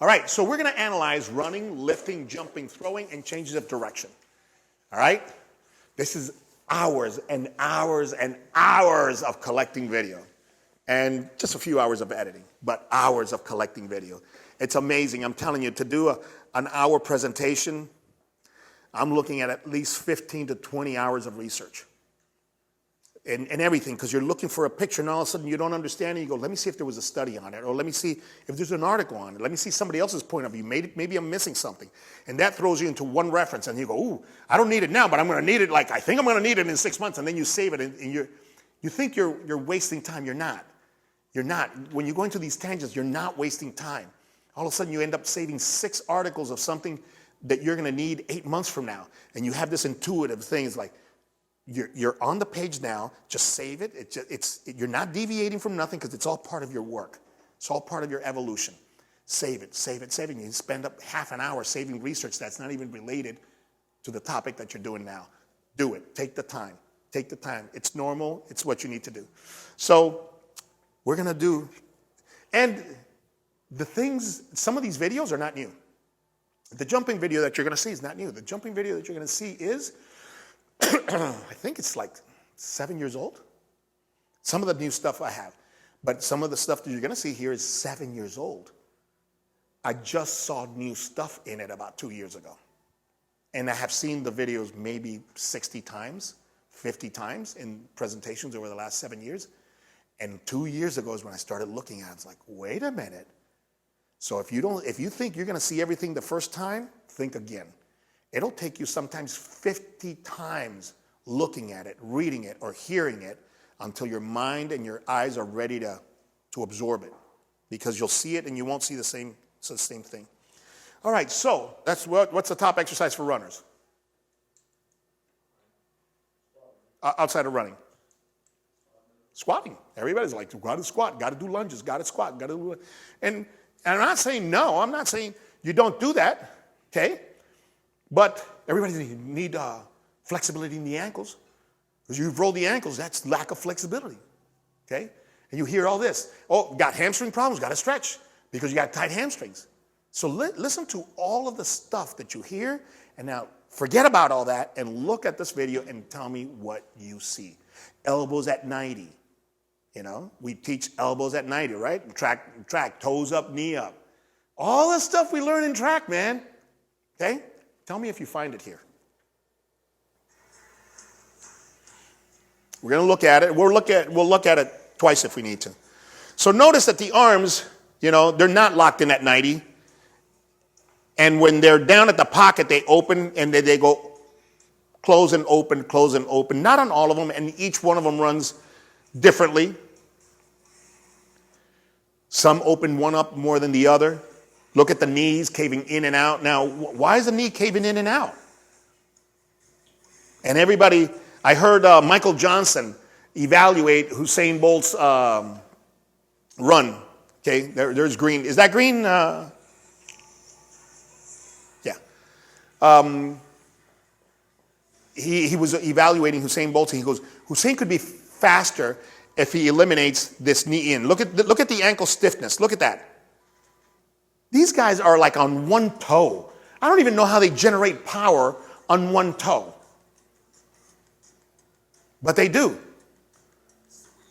All right, so we're going to analyze running, lifting, jumping, throwing, and changes of direction. All right? This is hours and hours and hours of collecting video. And just a few hours of editing, but hours of collecting video. It's amazing. I'm telling you, to do an hour presentation, I'm looking at least 15 to 20 hours of research. And everything, because you're looking for a picture, and all of a sudden you don't understand, and you go, let me see if there was a study on it, or let me see if there's an article on it. Let me see somebody else's point of view. Maybe I'm missing something. And that throws you into one reference, and you go, ooh, I don't need it now, but I'm going to need it, I think I'm going to need it in 6 months, and then you save it, and you think you're wasting time. You're not. You're not. When you go into these tangents, you're not wasting time. All of a sudden you end up saving 6 articles of something that you're going to need 8 months from now, and you have this intuitive thing. It's like, you're on the page now, just save it. You're not deviating from nothing because it's all part of your work. It's all part of your evolution. Save it, save it, save it. You spend up half an hour saving research that's not even related to the topic that you're doing now. Do it. Take the time. Take the time. It's normal. It's what you need to do. So we're going to do, and the things, some of these videos are not new. The jumping video that you're going to see is not new. The jumping video that you're going to see is, I think it's like 7 years old. Some of the new stuff I have, but some of the stuff that you're going to see here is 7 years old. I just saw new stuff in it about 2 years ago. And I have seen the videos maybe 60 times, 50 times in presentations over the last 7 years. And 2 years ago is when I started looking at it. It's like, wait a minute. So if you think you're going to see everything the first time, think again. It'll take you sometimes 50 times looking at it, reading it, or hearing it until your mind and your eyes are ready to absorb it. Because you'll see it and you won't see the same thing. All right, so what's the top exercise for runners? Outside of running. Squatting. Everybody's like, got to squat, got to do lunges, got to squat, got to do it. And I'm not saying no. I'm not saying you don't do that, okay? But everybody need flexibility in the ankles. Because you've rolled the ankles, that's lack of flexibility, okay? And you hear all this. Oh, got hamstring problems, got to stretch because you got tight hamstrings. So listen to all of the stuff that you hear, and now forget about all that and look at this video and tell me what you see. Elbows at 90. You know, we teach elbows at 90, right? Track, toes up, knee up. All the stuff we learn in track, man. Okay? Tell me if you find it here. We're going to look at it. We'll look at it twice if we need to. So notice that the arms, you know, they're not locked in at 90. And when they're down at the pocket, they open and they go close and open, close and open. Not on all of them, and each one of them runs differently. Some open one up more than the other. Look at the knees caving in and out. Now, why is the knee caving in and out? And everybody, I heard Michael Johnson evaluate Usain Bolt's run. Okay, there's green. Is that green? Yeah. He was evaluating Usain Bolt, and he goes, Usain could be faster if he eliminates this knee in. Look at the ankle stiffness. Look at that. These guys are like on one toe. I don't even know how they generate power on one toe. But they do.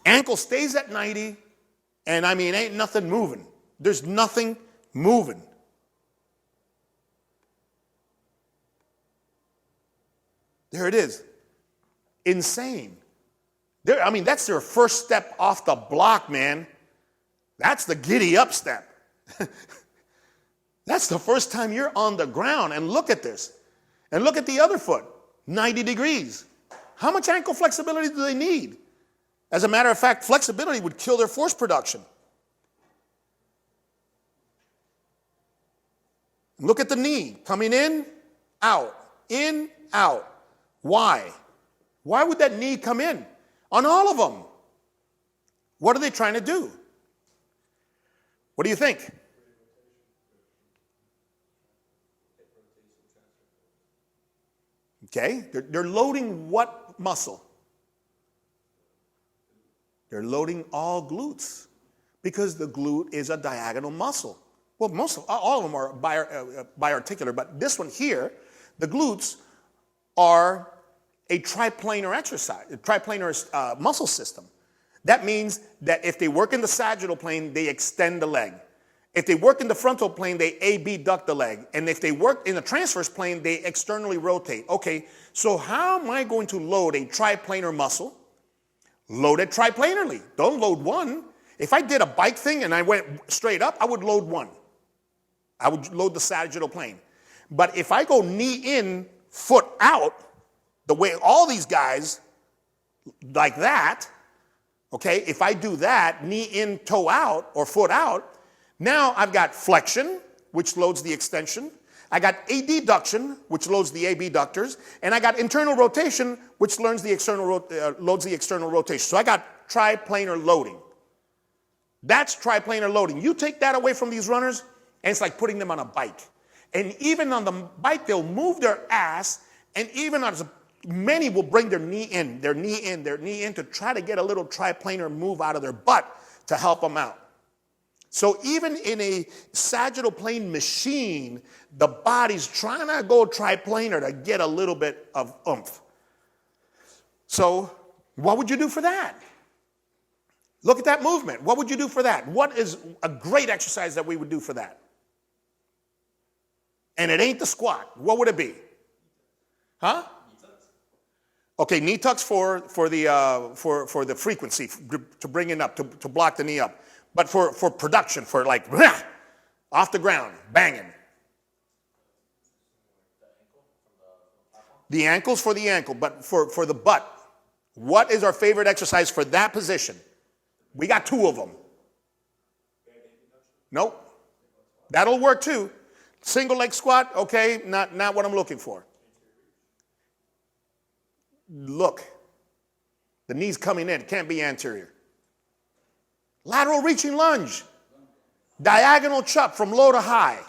Ankle stays at 90, and I mean, ain't nothing moving. There's nothing moving. There it is. Insane. I mean, that's their first step off the block, man. That's the giddy up step. That's the first time you're on the ground. And look at this. And look at the other foot, 90 degrees. How much ankle flexibility do they need? As a matter of fact, flexibility would kill their force production. Look at the knee, coming in, out. Why? Why would that knee come in? On all of them. What are they trying to do? What do you think? Okay, they're loading what muscle? They're loading all glutes because the glute is a diagonal muscle. well, all of them are biarticular, but this one here, the glutes are a triplanar exercise, a triplanar muscle system. That means that if they work in the sagittal plane, they extend the leg. If they work in the frontal plane, they abduct the leg. And if they work in the transverse plane, they externally rotate. Okay, so how am I going to load a triplanar muscle? Load it triplanarly. Don't load one. If I did a bike thing and I went straight up, I would load one. I would load the sagittal plane. But if I go knee in, foot out, the way all these guys, like that, okay, if I do that, knee in, toe out, or foot out, now I've got flexion, which loads the extension. I got adduction, which loads the abductors. And I got internal rotation, which loads the external rotation. So I got triplanar loading. That's triplanar loading. You take that away from these runners, and it's like putting them on a bike. And even on the bike, they'll move their ass, and even as many will bring their knee in to try to get a little triplanar move out of their butt to help them out. So even in a sagittal plane machine, the body's trying to go triplanar to get a little bit of oomph. So what would you do for that? Look at that movement. What would you do for that? What is a great exercise that we would do for that? And it ain't the squat. What would it be? Huh? Okay, knee tucks for the frequency, to bring it up, to block the knee up. But for production, for like, off the ground, banging. The ankle's for the ankle, but for the butt. What is our favorite exercise for that position? We got two of them. Nope. That'll work too. Single leg squat, okay, not what I'm looking for. Look, the knee's coming in, it can't be anterior. Lateral reaching lunge. Diagonal chop from low to high.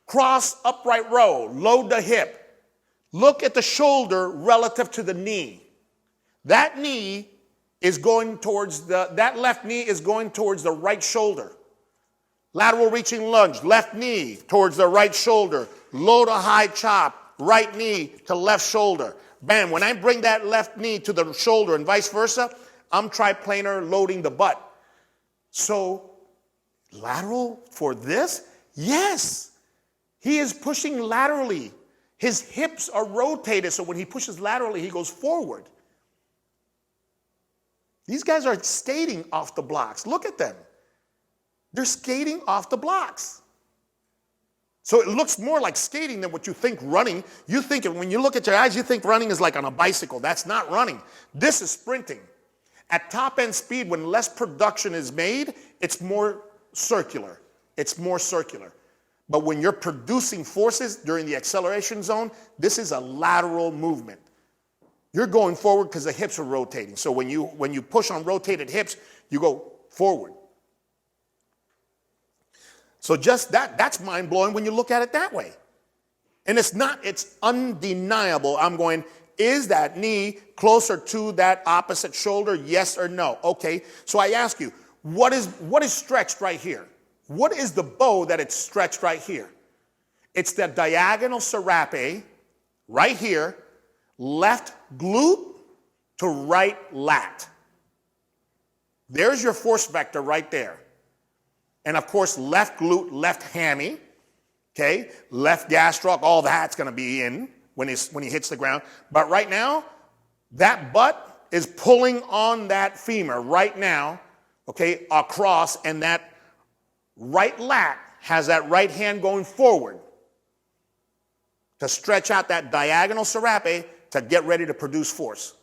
Cross upright row, load the hip. Look at the shoulder relative to the knee. That knee is going towards that left knee is going towards the right shoulder. Lateral reaching lunge, left knee towards the right shoulder. Low to high chop, right knee to left shoulder. Bam, when I bring that left knee to the shoulder and vice versa, I'm triplanar loading the butt. So, lateral for this? Yes. He is pushing laterally. His hips are rotated, so when he pushes laterally, he goes forward. These guys are skating off the blocks. Look at them. They're skating off the blocks. So it looks more like skating than what you think running. You think, when you look at your eyes, you think running is like on a bicycle. That's not running. This is sprinting. At top end speed, when less production is made, it's more circular. It's more circular. But when you're producing forces during the acceleration zone, this is a lateral movement. You're going forward because the hips are rotating. So when you push on rotated hips, you go forward. So just that's mind-blowing when you look at it that way. And it's undeniable. I'm going, is that knee closer to that opposite shoulder, yes or no? Okay, so I ask you, what is stretched right here? What is the bow that it's stretched right here? It's the diagonal serape right here, left glute to right lat. There's your force vector right there. And of course, left glute, left hammy, okay? Left gastroc, all that's gonna be in when he hits the ground. But right now, that butt is pulling on that femur right now, okay, across, and that right lat has that right hand going forward to stretch out that diagonal serape to get ready to produce force.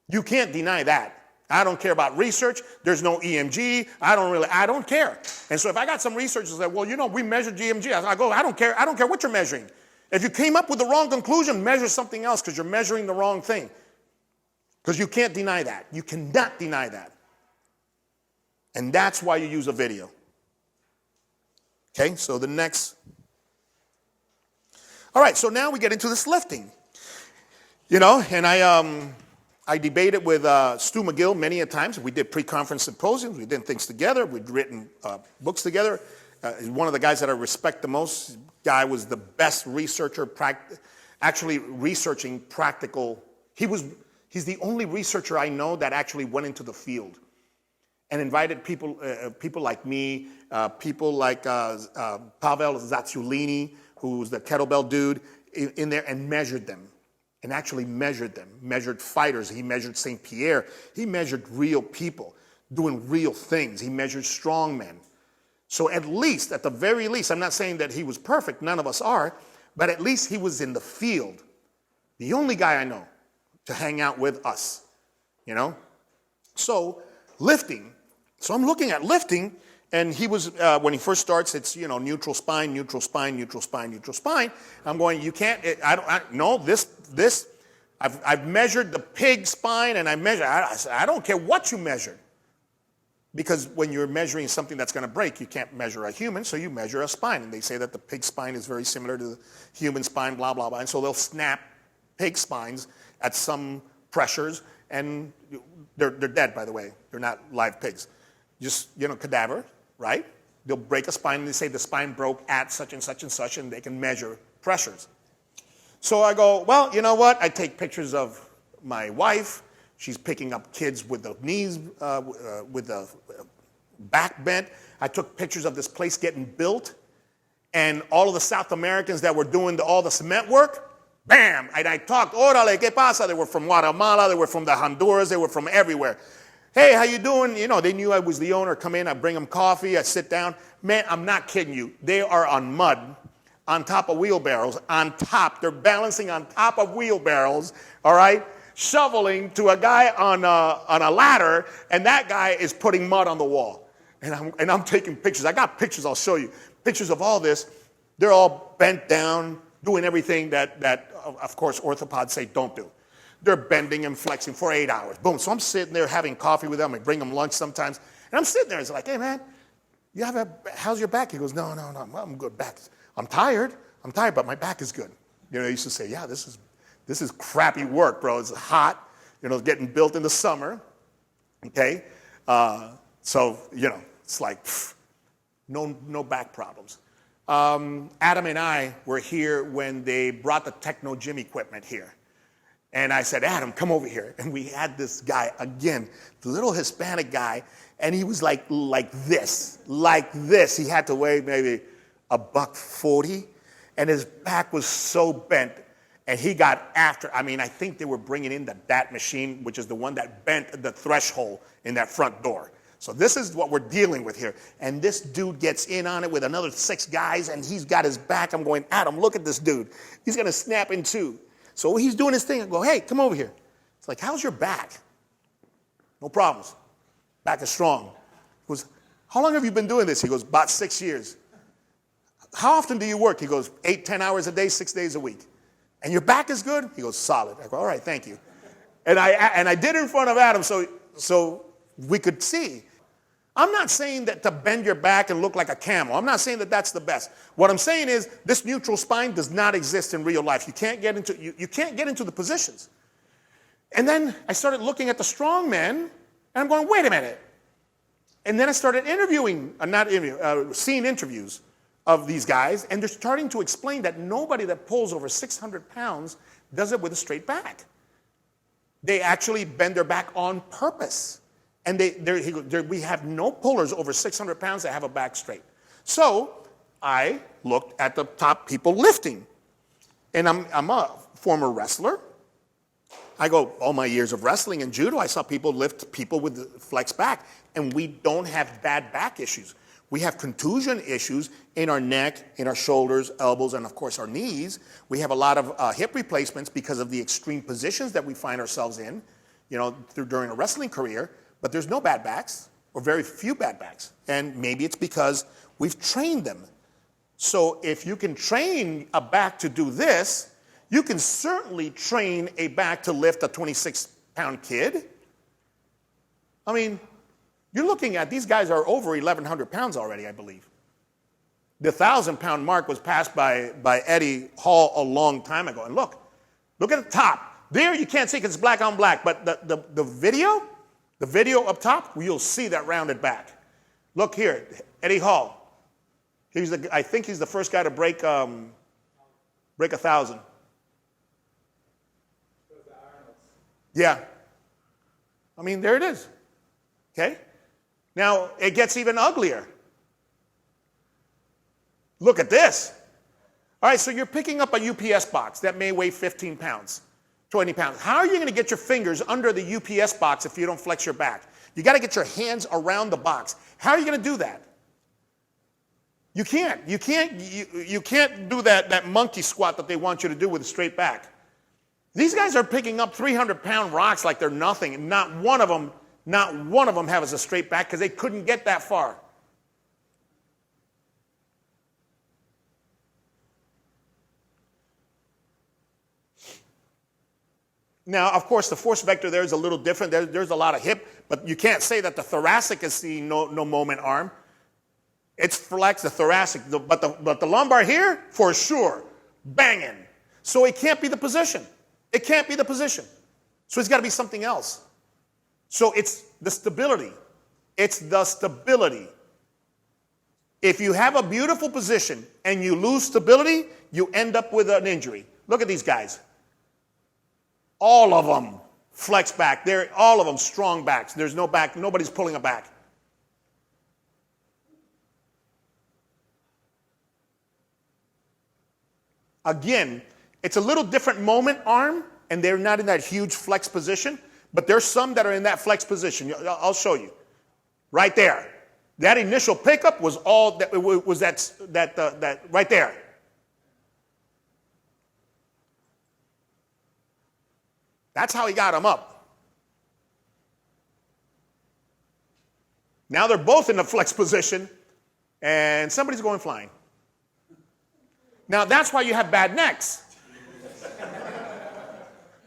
You can't deny that. I don't care about research. There's no EMG. I don't care. And so if I got some researchers that say, well, we measure EMG, I go, I don't care what you're measuring. If you came up with the wrong conclusion, measure something else because you're measuring the wrong thing. Because you can't deny that. You cannot deny that. And that's why you use a video. Okay, so the next. All right, so now we get into this lifting. And I I debated with Stu McGill many a times. We did pre-conference symposiums. We did things together. We'd written books together. He's one of the guys that I respect the most. Guy was the best researcher, actually researching practical. He's the only researcher I know that actually went into the field and invited people like me, people like Pavel Zazzulini, who was the kettlebell dude, in there and measured them. And actually measured them, measured fighters. He measured St. Pierre. He measured real people doing real things. He measured strong men. So at least, at the very least, I'm not saying that he was perfect, none of us are, but at least he was in the field. The only guy I know to hang out with us, you know? So lifting. So I'm looking at lifting, and he was, when he first starts, it's, you know, neutral spine, neutral spine, neutral spine, neutral spine. I'm going, you can't, I've measured the pig spine, and I don't care what you measured. Because when you're measuring something that's going to break, you can't measure a human, so you measure a spine. And they say that the pig spine is very similar to the human spine, blah, blah, blah. And so they'll snap pig spines at some pressures, and they're dead, by the way. They're not live pigs. Just, you know, cadaver, right? They'll break a spine, and they say the spine broke at such and such and such, and they can measure pressures. So I go, well, you know what? I take pictures of my wife. She's picking up kids with the knees, with the back bent. I took pictures of this place getting built, and all of the South Americans that were doing all the cement work, bam! And I talked, órale, ¿qué pasa? They were from Guatemala, they were from the Honduras, they were from everywhere. Hey, how you doing? You know, they knew I was the owner. Come in, I bring them coffee, I sit down. Man, I'm not kidding you. They are on mud, on top of wheelbarrows, on top. They're balancing on top of wheelbarrows, all right? Shoveling to a guy on a ladder, and that guy is putting mud on the wall. And I'm taking pictures. I got pictures, I'll show you. Pictures of all this. They're all bent down, doing everything that of course, orthopods say don't do. They're bending and flexing for 8 hours. Boom. So I'm sitting there having coffee with them. I bring them lunch sometimes. And I'm sitting there. It's like, hey, man, how's your back? He goes, no, I'm good. Back. I'm tired, but my back is good. You know, I used to say, yeah, this is crappy work, bro. It's hot. You know, it's getting built in the summer. Okay? So, you know, it's like, no back problems. Adam and I were here when they brought the Techno Gym equipment here. And I said, Adam, come over here. And we had this guy, again, the little Hispanic guy, and he was like this. He had to weigh maybe $140, and his back was so bent. And he got after, I mean, I think they were bringing in the DAT machine, which is the one that bent the threshold in that front door. So this is what we're dealing with here. And this dude gets in on it with another 6 guys, and he's got his back. I'm going, Adam, look at this dude. He's going to snap in two. So he's doing his thing. I go, hey, come over here. It's like, how's your back? No problems. Back is strong. He goes, how long have you been doing this? He goes, about 6 years. How often do you work? He goes, 8-10 hours a day, 6 days a week. And your back is good? He goes, solid. I go, all right, thank you. And I did it in front of Adam so we could see. I'm not saying that to bend your back and look like a camel. I'm not saying that that's the best. What I'm saying is this neutral spine does not exist in real life. You can't get into the positions. And then I started looking at the strong men, and I'm going, wait a minute. And then I started seeing interviews of these guys, and they're starting to explain that nobody that pulls over 600 pounds does it with a straight back. They actually bend their back on purpose. And we have no pullers over 600 pounds that have a back straight. So I looked at the top people lifting. And I'm a former wrestler. I go, all my years of wrestling and judo, I saw people lift people with flex back. And we don't have bad back issues. We have contusion issues in our neck, in our shoulders, elbows, and of course our knees. We have a lot of hip replacements because of the extreme positions that we find ourselves in, you know, during a wrestling career. But there's no bad backs, or very few bad backs. And maybe it's because we've trained them. So if you can train a back to do this, you can certainly train a back to lift a 26-pound kid. I mean, you're looking at, these guys are over 1,100 pounds already, I believe. The 1,000-pound mark was passed by Eddie Hall a long time ago. And look at the top. There you can't see because it's black on black, but the video up top, you'll see that rounded back. Look here, Eddie Hall. I think he's the first guy to break 1,000. Yeah. I mean, there it is. Okay? Now, it gets even uglier. Look at this. All right, so you're picking up a UPS box that may weigh 15 pounds, 20 pounds. How are you going to get your fingers under the UPS box if you don't flex your back? You got to get your hands around the box. How are you going to do that? You can't. You can't do that monkey squat that they want you to do with a straight back. These guys are picking up 300-pound rocks like they're nothing, and not one of them has a straight back because they couldn't get that far. Now, of course, the force vector there is a little different. There's a lot of hip, but you can't say that the thoracic is seeing no moment arm. It's flexed, the thoracic, but the lumbar here, for sure, banging. So it can't be the position. It can't be the position. So it's got to be something else. So it's the stability. It's the stability. If you have a beautiful position and you lose stability, you end up with an injury. Look at these guys. All of them flex back. They're all of them strong backs. There's no back. Nobody's pulling a back. Again, it's a little different moment arm, and they're not in that huge flex position, but there's some that are in that flex position. I'll show you. Right there. That initial pickup was all that was that right there. That's how he got him up. Now they're both in the flex position, and somebody's going flying. Now that's why you have bad necks.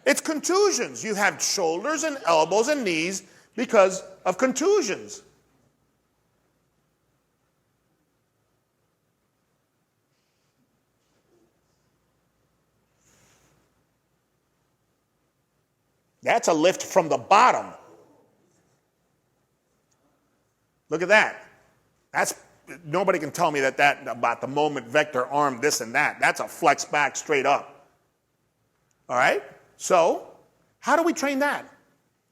It's contusions. You have shoulders and elbows and knees because of contusions. That's a lift from the bottom. Look at that. Nobody can tell me that about the moment vector arm, this and that. That's a flex back straight up. All right? So, how do we train that?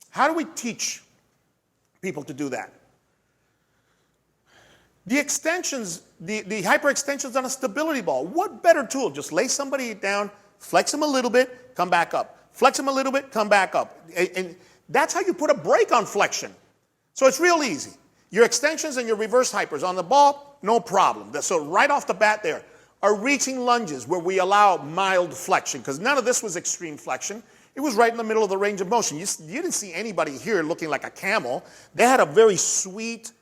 How do we teach people to do that? The extensions, the hyperextensions on a stability ball. What better tool? Just lay somebody down, flex them a little bit, come back up. Flex them a little bit, come back up. And that's how you put a brake on flexion. So it's real easy. Your extensions and your reverse hypers on the ball, no problem. So right off the bat there are reaching lunges where we allow mild flexion, because none of this was extreme flexion. It was right in the middle of the range of motion. You didn't see anybody here looking like a camel. They had a very sweet,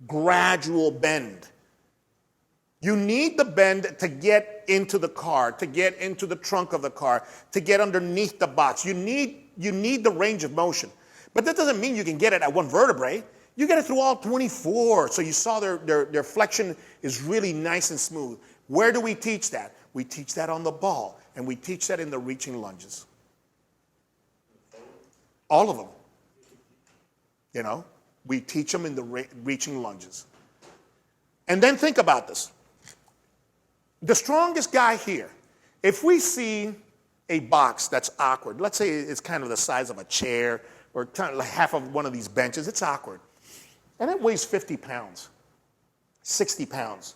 gradual bend. You need the bend to get into the car, to get into the trunk of the car, to get underneath the box. You need the range of motion. But that doesn't mean you can get it at one vertebrae. You get it through all 24. So you saw their flexion is really nice and smooth. Where do we teach that? We teach that on the ball, and we teach that in the reaching lunges. All of them. You know, we teach them in the reaching lunges. And then think about this. The strongest guy here, if we see a box that's awkward, let's say it's kind of the size of a chair or kind of like half of one of these benches, it's awkward. And it weighs 50 pounds, 60 pounds,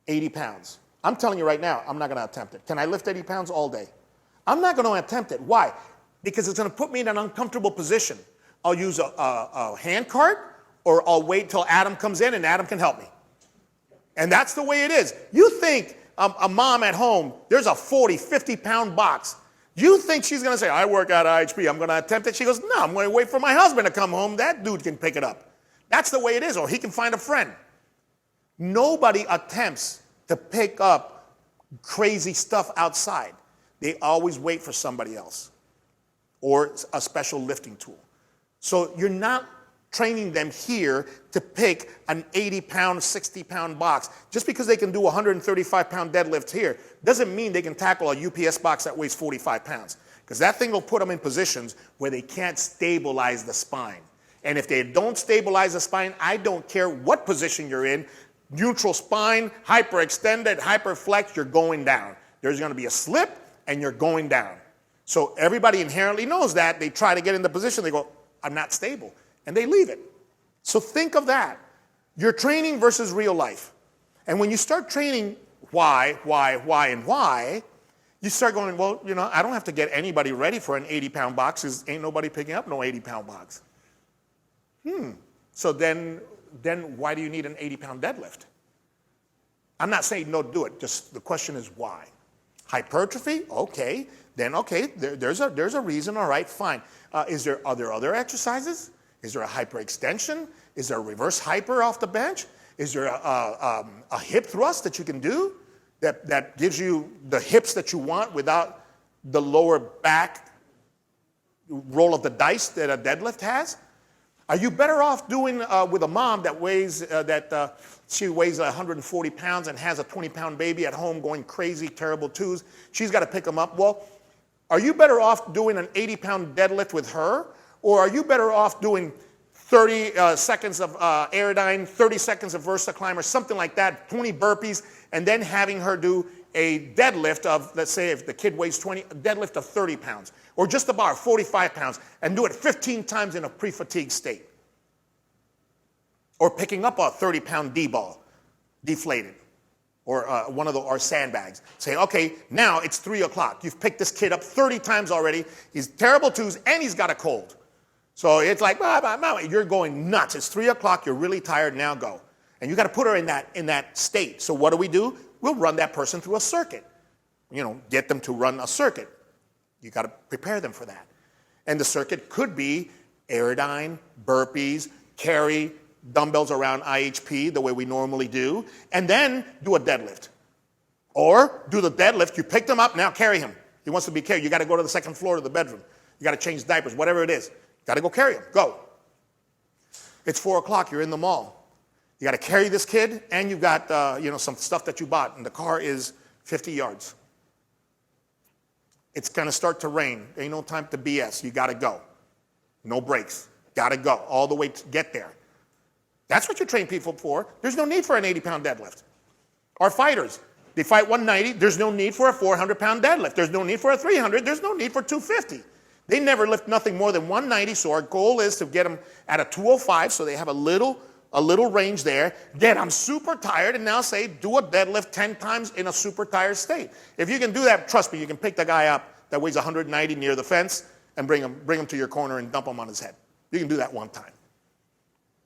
80 pounds. I'm telling you right now, I'm not going to attempt it. Can I lift 80 pounds all day? I'm not going to attempt it. Why? Because it's going to put me in an uncomfortable position. I'll use a hand cart, or I'll wait till Adam comes in and Adam can help me. And that's the way it is. You think a mom at home, there's a 40, 50-pound box. You think she's going to say, I work out at IHP, I'm going to attempt it? She goes, no, I'm going to wait for my husband to come home. That dude can pick it up. That's the way it is, or he can find a friend. Nobody attempts to pick up crazy stuff outside. They always wait for somebody else or a special lifting tool. So you're not training them here to pick an 80-pound, 60-pound box. Just because they can do a 135-pound deadlift here doesn't mean they can tackle a UPS box that weighs 45 pounds. because that thing will put them in positions where they can't stabilize the spine. And if they don't stabilize the spine, I don't care what position you're in, neutral spine, hyperextended, hyperflex, you're going down. There's going to be a slip and you're going down. So everybody inherently knows that. They try to get in the position, they go, I'm not stable, and they leave it. So think of that. You're training versus real life. And when you start training why, and why, you start going, well, you know, I don't have to get anybody ready for an 80-pound box because ain't nobody picking up no 80-pound box. So then why do you need an 80-pound deadlift? I'm not saying no, do it. Just the question is why. Hypertrophy? Okay. Then okay, there's a reason. All right, fine. Are there other exercises? Is there a hyperextension? Is there a reverse hyper off the bench? Is there a hip thrust that you can do that gives you the hips that you want without the lower back roll of the dice that a deadlift has? Are you better off doing with a mom that she weighs 140 pounds and has a 20-pound baby at home going crazy, terrible twos? She's got to pick them up. Well, are you better off doing an 80-pound deadlift with her? Or are you better off doing 30 seconds of Aerodyne, 30 seconds of Versa Climber, something like that, 20 burpees, and then having her do a deadlift of, let's say if the kid weighs 20, a deadlift of 30 pounds, or just a bar, 45 pounds, and do it 15 times in a pre-fatigue state. Or picking up a 30-pound D-ball, deflated, or one of our sandbags. Say, okay, now it's 3 o'clock. You've picked this kid up 30 times already. He's terrible twos, and he's got a cold. So it's like, you're going nuts. It's 3 o'clock. You're really tired. Now go. And you got to put her in that state. So what do? We'll run that person through a circuit. You know, get them to run a circuit. You got to prepare them for that. And the circuit could be Aerodyne, burpees, carry dumbbells around IHP the way we normally do, and then do a deadlift. Or do the deadlift. You picked him up. Now carry him. He wants to be carried. You got to go to the second floor of the bedroom. You got to change diapers, whatever it is. Got to go carry him. Go. It's 4 o'clock. You're in the mall. You got to carry this kid, and you've got some stuff that you bought, and the car is 50 yards. It's going to start to rain. Ain't no time to BS. You got to go. No breaks. Got to go all the way to get there. That's what you train people for. There's no need for an 80-pound deadlift. Our fighters, they fight 190. There's no need for a 400-pound deadlift. There's no need for a 300. There's no need for 250. They never lift nothing more than 190, so our goal is to get them at a 205 so they have a little range there. Get them super tired and now say, do a deadlift 10 times in a super tired state. If you can do that, trust me, you can pick the guy up that weighs 190 near the fence and bring him to your corner and dump him on his head. You can do that one time.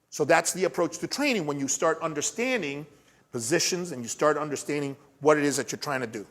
So that's the approach to training when you start understanding positions and you start understanding what it is that you're trying to do.